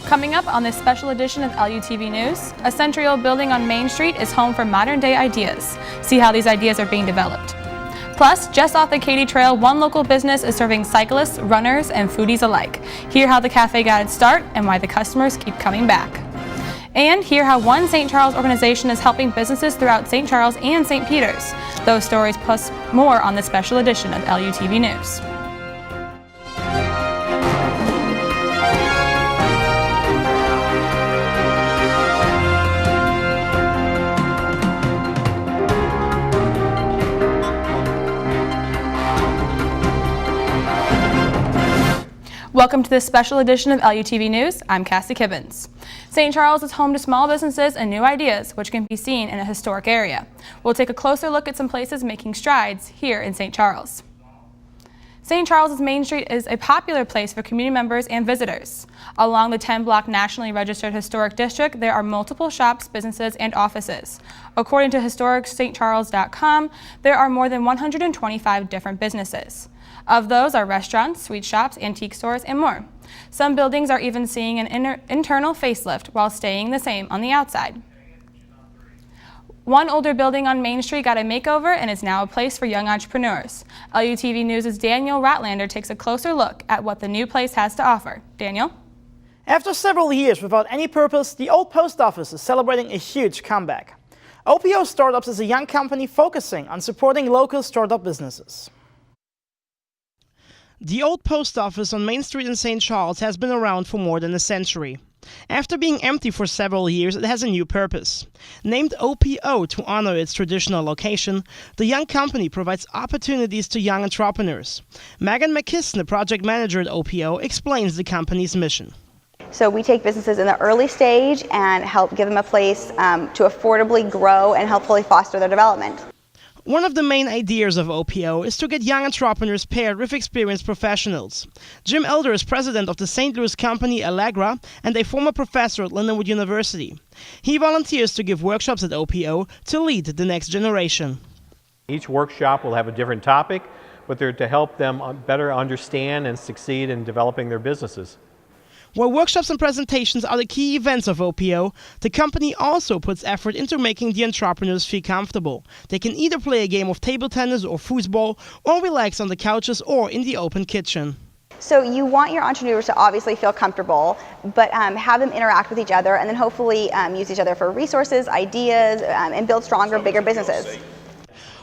Coming up on this special edition of LUTV News, a century-old building on Main Street is home for modern-day ideas. See how these ideas are being developed. Plus, just off the Katy Trail, one local business is serving cyclists, runners, and foodies alike. Hear how the cafe got its start and why the customers keep coming back. And hear how one St. Charles organization is helping businesses throughout St. Charles and St. Peters. Those stories plus more on this special edition of LUTV News. Welcome to this special edition of LUTV News. I'm Cassie Kibbins. St. Charles is home to small businesses and new ideas, which can be seen in a historic area. We'll take a closer look at some places making strides here in St. Charles. St. Charles's Main Street is a popular place for community members and visitors. Along the 10-block Nationally Registered Historic District, there are multiple shops, businesses, and offices. According to HistoricStCharles.com, there are more than 125 different businesses. Of those are restaurants, sweet shops, antique stores, and more. Some buildings are even seeing an internal facelift while staying the same on the outside. One older building on Main Street got a makeover and is now a place for young entrepreneurs. LUTV News' Daniel Ratlander takes a closer look at what the new place has to offer. Daniel? After several years without any purpose, the old post office is celebrating a huge comeback. OPO Startups is a young company focusing on supporting local startup businesses. The old post office on Main Street in St. Charles has been around for more than a century. After being empty for several years, it has a new purpose. Named OPO to honor its traditional location, the young company provides opportunities to young entrepreneurs. Megan McKisson, the project manager at OPO, explains the company's mission. So we take businesses in the early stage and help give them a place to affordably grow and helpfully foster their development. One of the main ideas of OPO is to get young entrepreneurs paired with experienced professionals. Jim Elder is president of the St. Louis company Allegra and a former professor at Lindenwood University. He volunteers to give workshops at OPO to lead the next generation. Each workshop will have a different topic, but they're to help them better understand and succeed in developing their businesses. While workshops and presentations are the key events of OPO, the company also puts effort into making the entrepreneurs feel comfortable. They can either play a game of table tennis or foosball, or relax on the couches or in the open kitchen. So you want your entrepreneurs to obviously feel comfortable, but have them interact with each other and then hopefully use each other for resources, ideas, and build stronger, bigger businesses.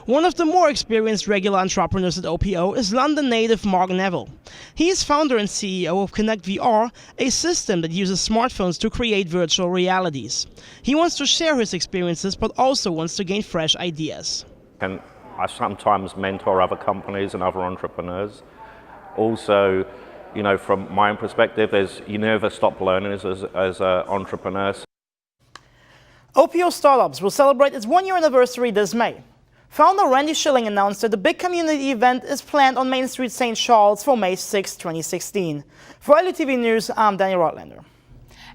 One of the more experienced regular entrepreneurs at OPO is London native Mark Neville. He is founder and CEO of Connect VR, a system that uses smartphones to create virtual realities. He wants to share his experiences, but also wants to gain fresh ideas. And I sometimes mentor other companies and other entrepreneurs. Also, you know, from my own perspective, you never stop learning as an entrepreneur. OPO Startups will celebrate its one-year anniversary this May. Founder Randy Schilling announced that the big community event is planned on Main Street, St. Charles for May 6, 2016. For LUTV News, I'm Daniel Ratlander.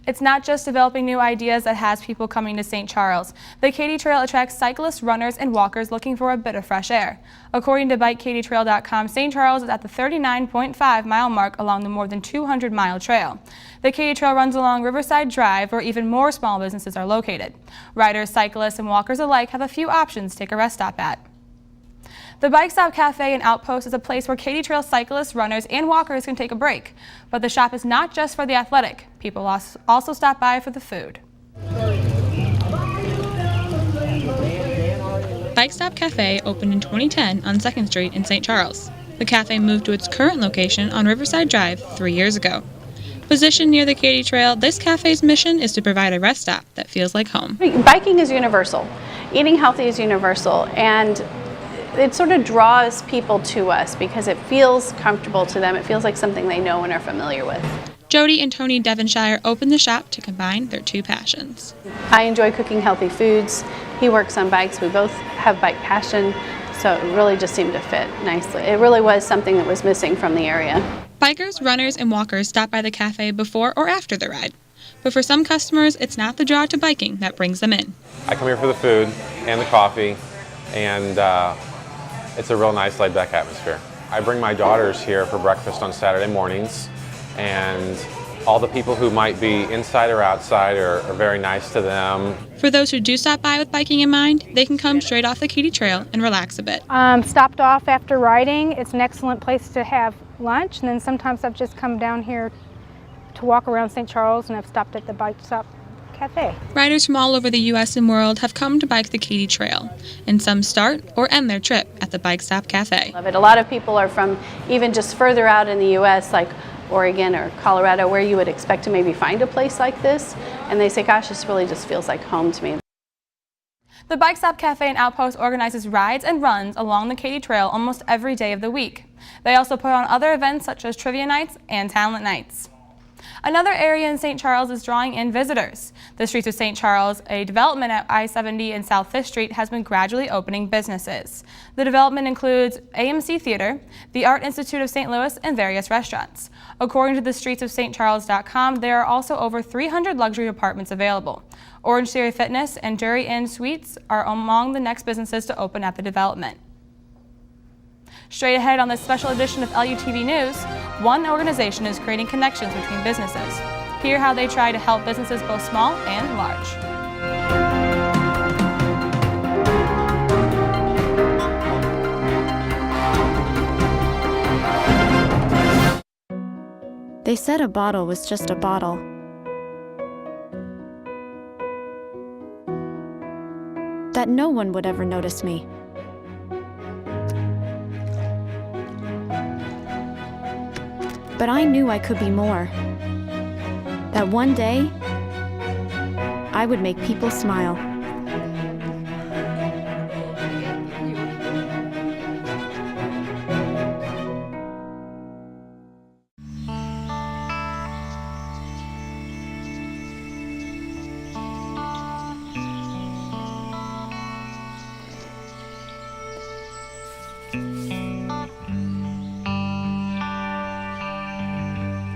It's not just developing new ideas that has people coming to St. Charles. The Katy Trail attracts cyclists, runners, and walkers looking for a bit of fresh air. According to BikeKatyTrail.com, St. Charles is at the 39.5-mile mark along the more than 200-mile trail. The Katy Trail runs along Riverside Drive, where even more small businesses are located. Riders, cyclists, and walkers alike have a few options to take a rest stop at. The Bike Stop Cafe and Outpost is a place where Katy Trail cyclists, runners, and walkers can take a break. But the shop is not just for the athletic. People also stop by for the food. Bike Stop Cafe opened in 2010 on 2nd Street in St. Charles. The cafe moved to its current location on Riverside Drive 3 years ago. Positioned near the Katy Trail, this cafe's mission is to provide a rest stop that feels like home. Biking is universal. Eating healthy is universal. And it sort of draws people to us because it feels comfortable to them. It feels like something they know and are familiar with. Jody and Tony Devonshire opened the shop to combine their two passions. I enjoy cooking healthy foods. He works on bikes. We both have bike passion, so it really just seemed to fit nicely. It really was something that was missing from the area. Bikers, runners, and walkers stop by the cafe before or after the ride. But for some customers, it's not the draw to biking that brings them in. I come here for the food and the coffee, and it's a real nice laid-back atmosphere. I bring my daughters here for breakfast on Saturday mornings, and All the people who might be inside or outside are very nice to them. For those who do stop by with biking in mind, they can come straight off the Katy Trail and relax a bit. Stopped off after riding. It's an excellent place to have lunch, and then sometimes I've just come down here to walk around St. Charles, and I've stopped at the Bike Stop Cafe. Riders from all over the U.S. and world have come to bike the Katy Trail, and some start or end their trip at the Bike Stop Cafe. Love it. A lot of people are from even just further out in the U.S., like Oregon or Colorado, where you would expect to maybe find a place like this, and they say, gosh, this really just feels like home to me. The Bike Stop Cafe and Outpost organizes rides and runs along the Katy Trail almost every day of the week. They also put on other events such as trivia nights and talent nights. Another area in St. Charles is drawing in visitors. The Streets of St. Charles, a development at I-70 and South 5th Street, has been gradually opening businesses. The development includes AMC Theater, the Art Institute of St. Louis, and various restaurants. According to the streetsofstcharles.com, there are also over 300 luxury apartments available. Orange Theory Fitness and Jury Inn Suites are among the next businesses to open at the development. Straight ahead on this special edition of LUTV News, one organization is creating connections between businesses. Hear how they try to help businesses both small and large. They said a bottle was just a bottle. That no one would ever notice me. But I knew I could be more. That one day, I would make people smile.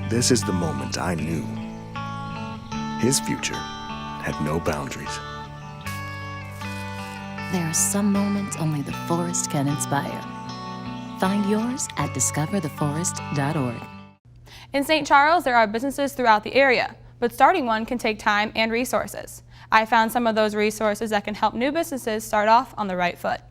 This is the moment I knew. His future had no boundaries. There are some moments only the forest can inspire. Find yours at discovertheforest.org. In St. Charles, there are businesses throughout the area, but starting one can take time and resources. I found some of those resources that can help new businesses start off on the right foot.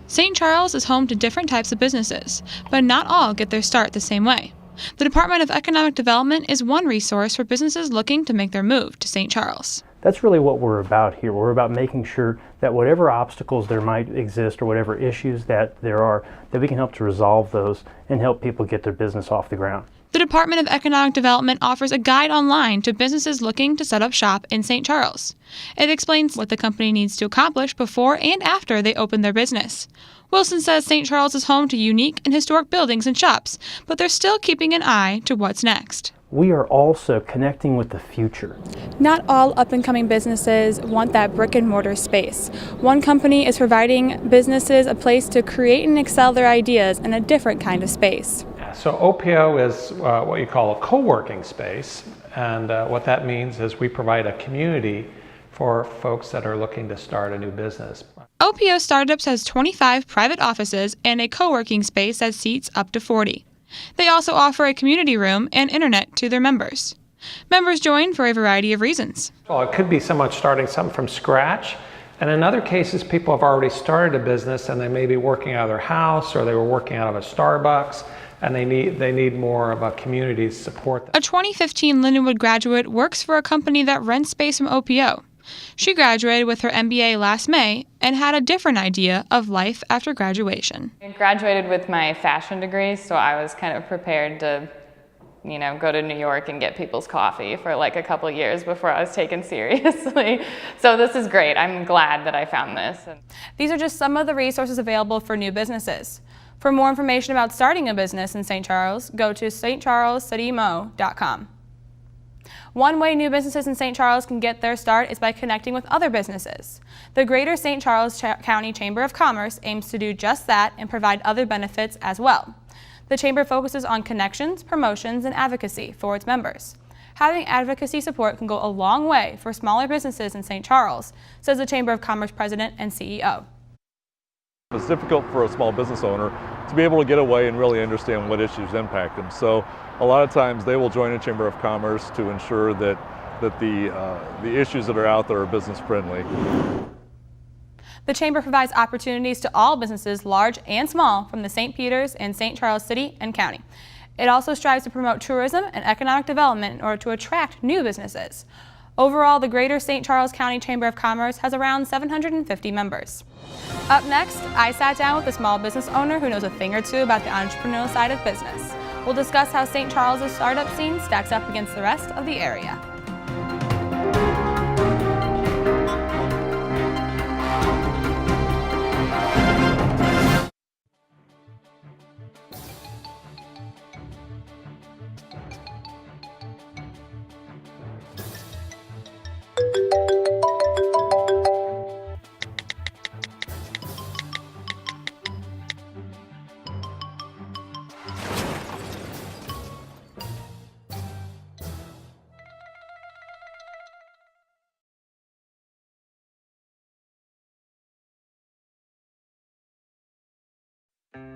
St. Charles is home to different types of businesses, but not all get their start the same way. The Department of Economic Development is one resource for businesses looking to make their move to St. Charles. That's really what we're about here. We're about making sure that whatever obstacles there might exist or whatever issues that there are, that we can help to resolve those and help people get their business off the ground. The Department of Economic Development offers a guide online to businesses looking to set up shop in St. Charles. It explains what the company needs to accomplish before and after they open their business. Wilson says St. Charles is home to unique and historic buildings and shops, but they're still keeping an eye to what's next. We are also connecting with the future. Not all up-and-coming businesses want that brick-and-mortar space. One company is providing businesses a place to create and excel their ideas in a different kind of space. So OPO is what you call a co-working space, and what that means is we provide a community for folks that are looking to start a new business. OPO Startups has 25 private offices and a co-working space that seats up to 40. They also offer a community room and internet to their members. Members join for a variety of reasons. Well, it could be someone starting something from scratch, and in other cases people have already started a business and they may be working out of their house or they were working out of a Starbucks, and they need more of a community to support them. A 2015 Lindenwood graduate works for a company that rents space from OPO. She graduated with her MBA last May and had a different idea of life after graduation. I graduated with my fashion degree, so I was kind of prepared to, go to New York and get people's coffee for like a couple years before I was taken seriously. So this is great. I'm glad that I found this. These are just some of the resources available for new businesses. For more information about starting a business in St. Charles, go to stcharlescitymo.com. One way new businesses in St. Charles can get their start is by connecting with other businesses. The Greater St. Charles County Chamber of Commerce aims to do just that and provide other benefits as well. The Chamber focuses on connections, promotions, and advocacy for its members. Having advocacy support can go a long way for smaller businesses in St. Charles, says the Chamber of Commerce President and CEO. It's difficult for a small business owner to be able to get away and really understand what issues impact them. So a lot of times they will join a Chamber of Commerce to ensure that the issues that are out there are business friendly. The Chamber provides opportunities to all businesses, large and small, from the St. Peters and St. Charles City and County. It also strives to promote tourism and economic development in order to attract new businesses. Overall, the Greater St. Charles County Chamber of Commerce has around 750 members. Up next, I sat down with a small business owner who knows a thing or two about the entrepreneurial side of business. We'll discuss how St. Charles' startup scene stacks up against the rest of the area.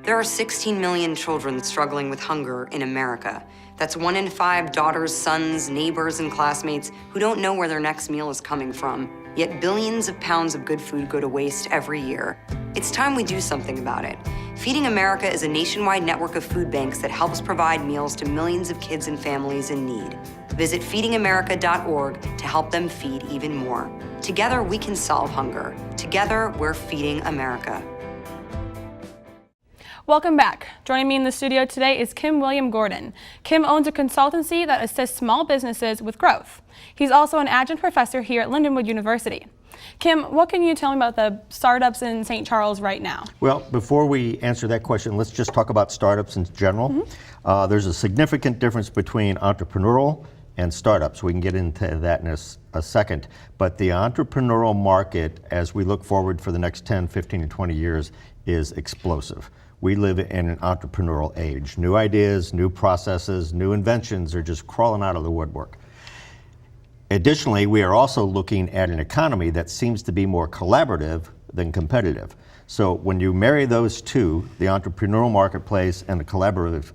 There are 16 million children struggling with hunger in America. That's 1 in 5 daughters, sons, neighbors, and classmates who don't know where their next meal is coming from. Yet billions of pounds of good food go to waste every year. It's time we do something about it. Feeding America is a nationwide network of food banks that helps provide meals to millions of kids and families in need. Visit feedingamerica.org to help them feed even more. Together, we can solve hunger. Together, we're feeding America. Welcome back. Joining me in the studio today is Kim William Gordon. Kim owns a consultancy that assists small businesses with growth. He's also an adjunct professor here at Lindenwood University. Kim, what can you tell me about the startups in St. Charles right now? Well, before we answer that question, let's just talk about startups in general. There's a significant difference between entrepreneurial and startups. We can get into that in a second. But the entrepreneurial market, as we look forward for the next 10, 15, and 20 years, is explosive. We live in an entrepreneurial age. New ideas, new processes, new inventions are just crawling out of the woodwork. Additionally, we are also looking at an economy that seems to be more collaborative than competitive. So when you marry those two, the entrepreneurial marketplace and the collaborative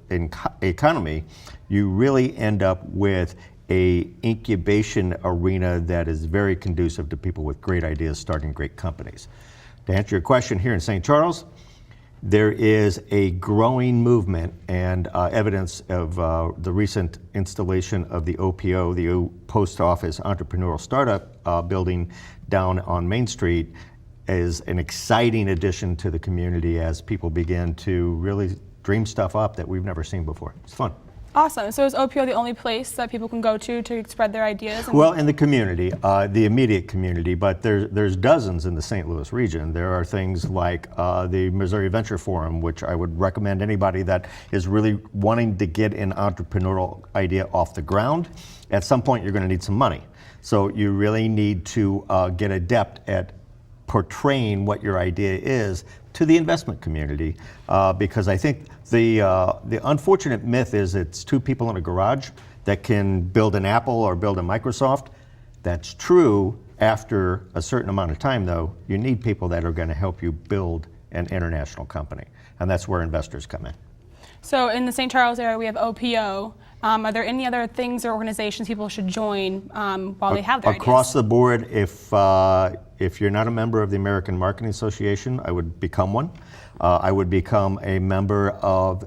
economy, you really end up with an incubation arena that is very conducive to people with great ideas starting great companies. To answer your question, here in St. Charles, there is a growing movement and evidence of the recent installation of the OPO, the Post Office Entrepreneurial Startup building down on Main Street, is an exciting addition to the community as people begin to really dream stuff up that we've never seen before. It's fun. Awesome. So is OPO the only place that people can go to spread their ideas? Well, in the community, the immediate community, but there's dozens in the St. Louis region. There are things like the Missouri Venture Forum, which I would recommend anybody that is really wanting to get an entrepreneurial idea off the ground. At some point, you're going to need some money. So you really need to get adept at portraying what your idea is to the investment community, because I think the unfortunate myth is it's two people in a garage that can build an Apple or build a Microsoft. That's true after a certain amount of time, though. You need people that are going to help you build an international company, and that's where investors come in. So in the St. Charles area, we have OPO. Are there any other things or organizations people should join while they have their Across the board, if you're not a member of the American Marketing Association, I would become one. I would become a member of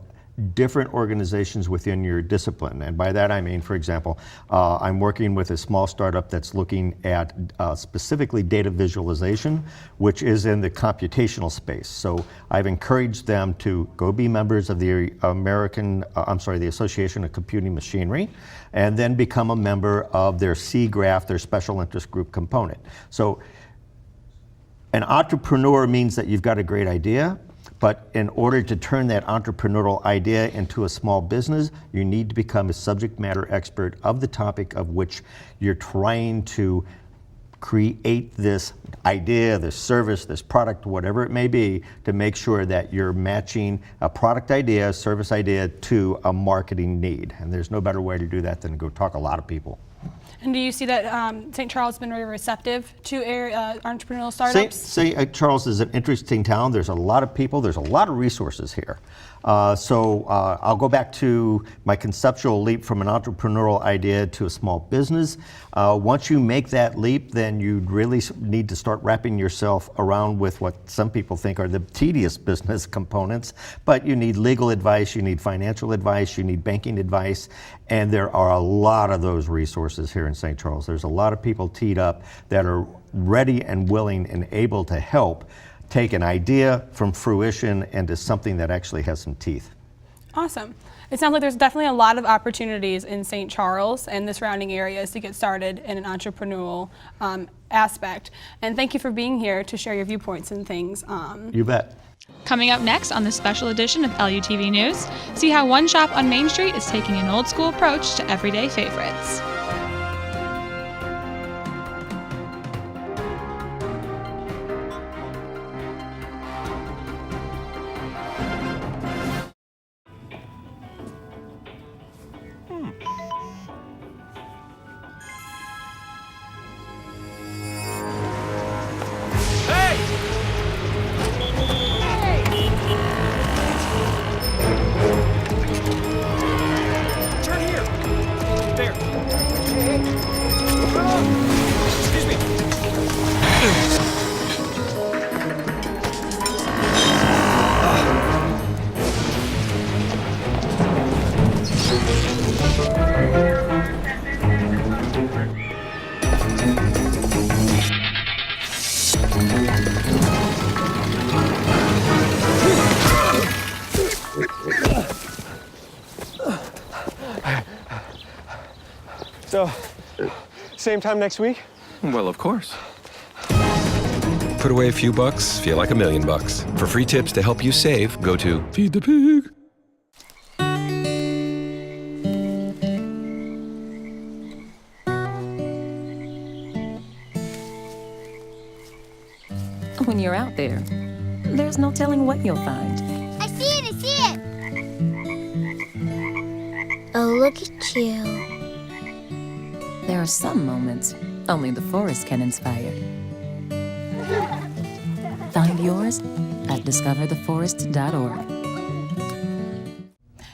different organizations within your discipline. And by that I mean, for example, I'm working with a small startup that's looking at specifically data visualization, which is in the computational space. So I've encouraged them to go be members of the the Association of Computing Machinery, and then become a member of their CGRAPH, their special interest group component. So an entrepreneur means that you've got a great idea, but in order to turn that entrepreneurial idea into a small business, you need to become a subject matter expert of the topic of which you're trying to create this idea, this service, this product, whatever it may be, to make sure that you're matching a product idea, service idea to a marketing need. And there's no better way to do that than to go talk to a lot of people. And do you see that St. Charles has been very receptive to entrepreneurial startups? St. Charles is an interesting town. There's a lot of people. There's a lot of resources here. So I'll go back to my conceptual leap from an entrepreneurial idea to a small business. Once you make that leap, then you really need to start wrapping yourself around with what some people think are the tedious business components. But you need legal advice, you need financial advice, you need banking advice, and there are a lot of those resources here in St. Charles. There's a lot of people teed up that are ready and willing and able to help take an idea from fruition into something that actually has some teeth. Awesome. It sounds like there's definitely a lot of opportunities in St. Charles and the surrounding areas to get started in an entrepreneurial aspect. And thank you for being here to share your viewpoints and things. You bet. Coming up next on this special edition of LUTV News, see how one shop on Main Street is taking an old school approach to everyday favorites. So, same time next week? Well, of course. Put away a few bucks, feel like $1 million. For free tips to help you save, go to Feed the Pig. When you're out there, there's no telling what you'll find. I see it! I see it! Oh, look at you. There are some moments only the forest can inspire. Find yours at discovertheforest.org.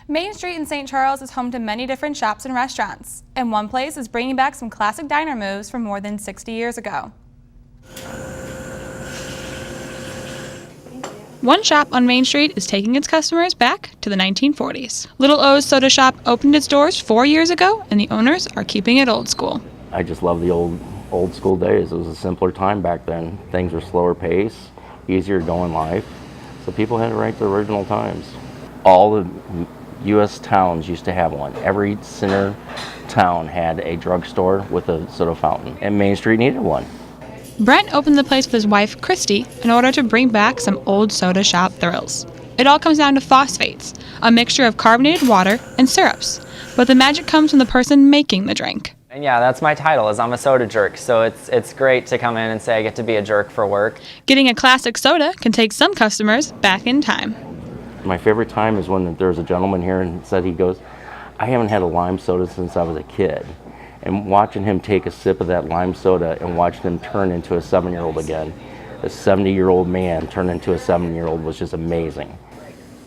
Main Street in St. Charles is home to many different shops and restaurants, and one place is bringing back some classic diner moves from more than 60 years ago. One shop on Main Street is taking its customers back to the 1940s. Little O's Soda Shop opened its doors 4 years ago, and the owners are keeping it old school. I just love the old school days. It was a simpler time back then. Things were slower pace, easier to go in life, so people had to write the original times. All the U.S. towns used to have one. Every center town had a drugstore with a soda fountain, and Main Street needed one. Brent opened the place with his wife, Christy, in order to bring back some old soda shop thrills. It all comes down to phosphates, a mixture of carbonated water and syrups. But the magic comes from the person making the drink. And yeah, that's my title, is I'm a soda jerk, so it's great to come in and say I get to be a jerk for work. Getting a classic soda can take some customers back in time. My favorite time is when there was a gentleman here and said, he goes, I haven't had a lime soda since I was a kid. And watching him take a sip of that lime soda and watch him turn into a 7-year-old again, a 70-year-old man turn into a 7-year-old was just amazing.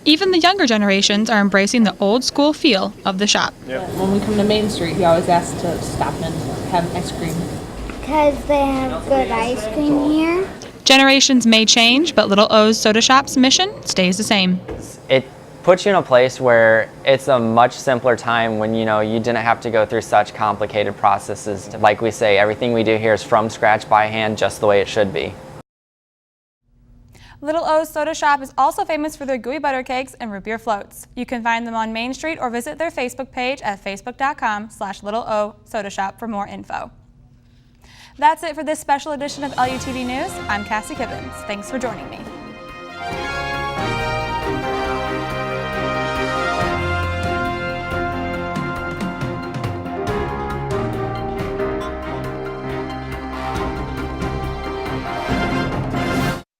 Even the younger generations are embracing the old school feel of the shop. When we come to Main Street, we always ask to stop and have ice cream. Because they have good ice cream here. Generations may change, but Little O's Soda Shop's mission stays the same. It puts you in a place where it's a much simpler time when you didn't have to go through such complicated processes. Like we say, everything we do here is from scratch by hand, just the way it should be. Little O's Soda Shop is also famous for their gooey butter cakes and root beer floats. You can find them on Main Street or visit their Facebook page at facebook.com/Little O Soda Shop for more info. That's it for this special edition of LUTV News. I'm Cassie Kibbins. Thanks for joining me.